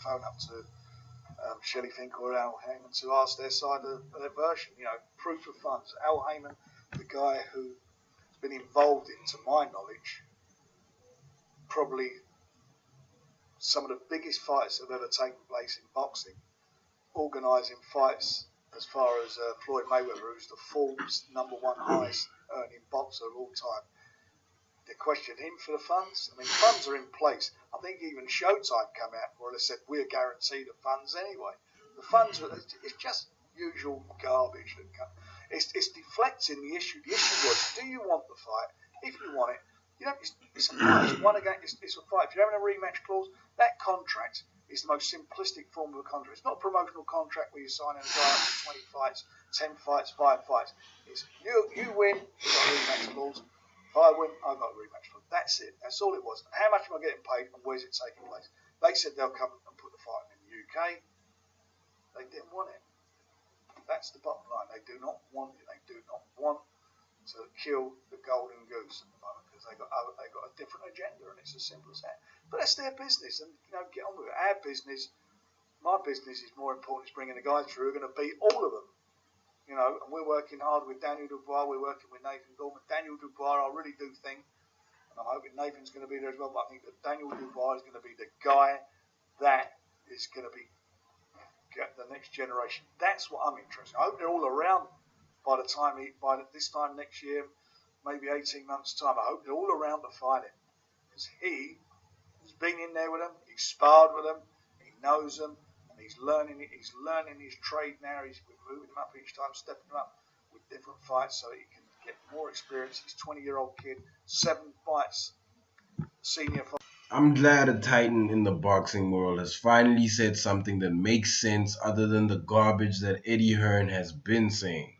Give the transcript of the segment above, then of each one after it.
phone up to Shelley Fink or Al Heyman to ask their side of their version. You know, proof of funds. Al Heyman, the guy who's been involved in, to my knowledge, probably some of the biggest fights that have ever taken place in boxing, organising fights as far as Floyd Mayweather, who's the Forbes #1 highest earning boxer of all time. They questioned him for the funds. I mean, funds are in place. I think even Showtime came out where they said we're guaranteed the funds anyway. The funds are, it's just usual garbage that comes. It's deflecting the issue. The issue was, do you want the fight? If you want it, you know, it's a fight. It's one against. It's a fight. If you're having a rematch clause, that contract is the most simplistic form of a contract. It's not a promotional contract where you're signing a guy up for 20 fights, 10 fights, 5 fights. It's you win, you've got a rematch clause. If I win, I've got a rematch clause. That's it. That's all it was. How much am I getting paid and where's it taking place? They said they'll come and put the fight in the UK. They didn't want it. That's the bottom line. They do not want it. They do not want to kill the golden goose at the moment because they got a different agenda, and it's as simple as that. But that's their business, and you know, get on with it. Our business, my business, is more important. Is bringing a guy through who are going to beat all of them. You know, and we're working hard with Daniel Dubois. We're working with Nathan Gorman. Daniel Dubois, I really do think, and I'm hoping Nathan's going to be there as well. But I think that Daniel Dubois is going to be the guy that is going to be the next generation. That's what I'm interested in. I hope they're all around by this time next year, maybe 18 months' time. I hope they're all around to fight him. Because he has been in there with them, he's sparred with them, he knows them, and he's learning it. He's learning his trade now. He's moving him up each time, stepping him up with different fights so he can get more experience. He's a 20-year-old kid, 7 fights, senior fight. I'm glad a titan in the boxing world has finally said something that makes sense other than the garbage that Eddie Hearn has been saying.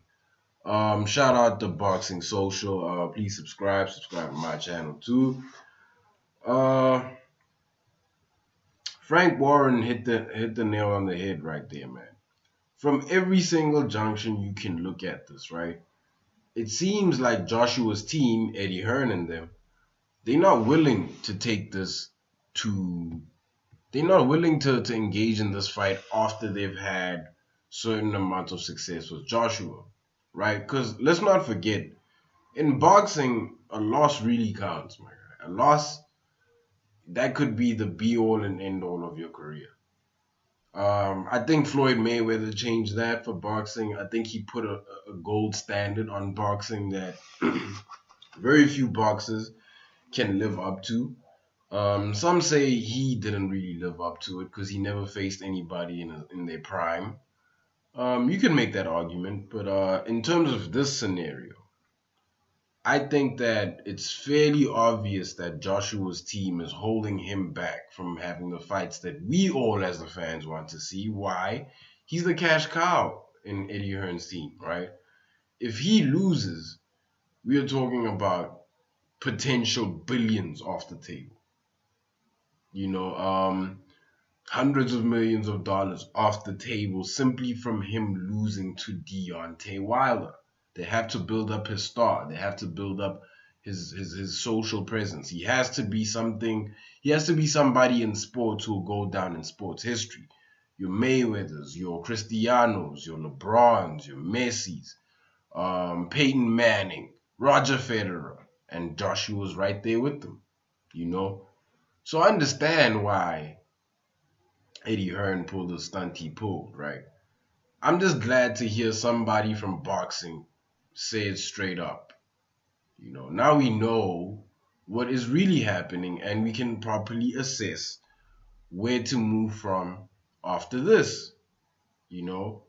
Shout out to Boxing Social. Please subscribe to my channel too. Frank Warren hit the nail on the head right there, man. From every single junction you can look at this, right? It seems like Joshua's team, Eddie Hearn and them, they're not willing to take this they're not willing to engage in this fight after they've had certain amounts of success with Joshua, right? Because let's not forget, in boxing, a loss really counts, my guy. A loss, that could be the be-all and end-all of your career. I think Floyd Mayweather changed that for boxing. I think he put a gold standard on boxing that very few boxers can live up to. Some say he didn't really live up to it because he never faced anybody in their prime. You can make that argument, but in terms of this scenario, I think that it's fairly obvious that Joshua's team is holding him back from having the fights that we all as the fans want to see. Why? He's the cash cow in Eddie Hearn's team, right? If he loses, we are talking about potential billions off the table. You know, hundreds of millions of dollars off the table simply from him losing to Deontay Wilder. They have to build up his star. They have to build up his social presence. He has to be something. He has to be somebody in sports who will go down in sports history. Your Mayweathers, your Cristianos, your LeBrons, your Messis, Peyton Manning, Roger Federer, and Joshua's right there with them. You know. So I understand why Eddie Hearn pulled the stunt he pulled, right? I'm just glad to hear somebody from boxing say it straight up. You know, now we know what is really happening and we can properly assess where to move from after this. You know,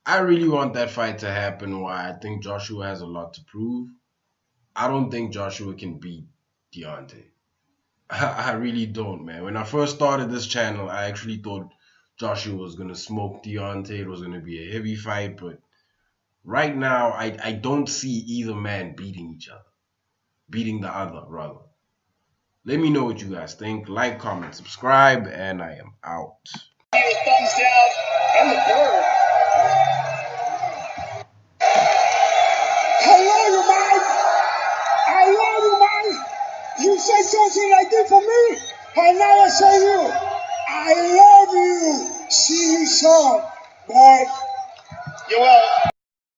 I really want that fight to happen. Why? I think Joshua has a lot to prove. I don't think Joshua can beat Deontay. I really don't, man. When I first started this channel, I actually thought Joshua was going to smoke Deontay. It was going to be a heavy fight. But right now, I don't see either man beating each other. Beating the other, rather. Let me know what you guys think. Like, comment, subscribe, and I am out. Thumbs down and the bird. I love you, man. I love you, man. You said something like this for me, and now I say you. I love you. See you soon, boy. You will.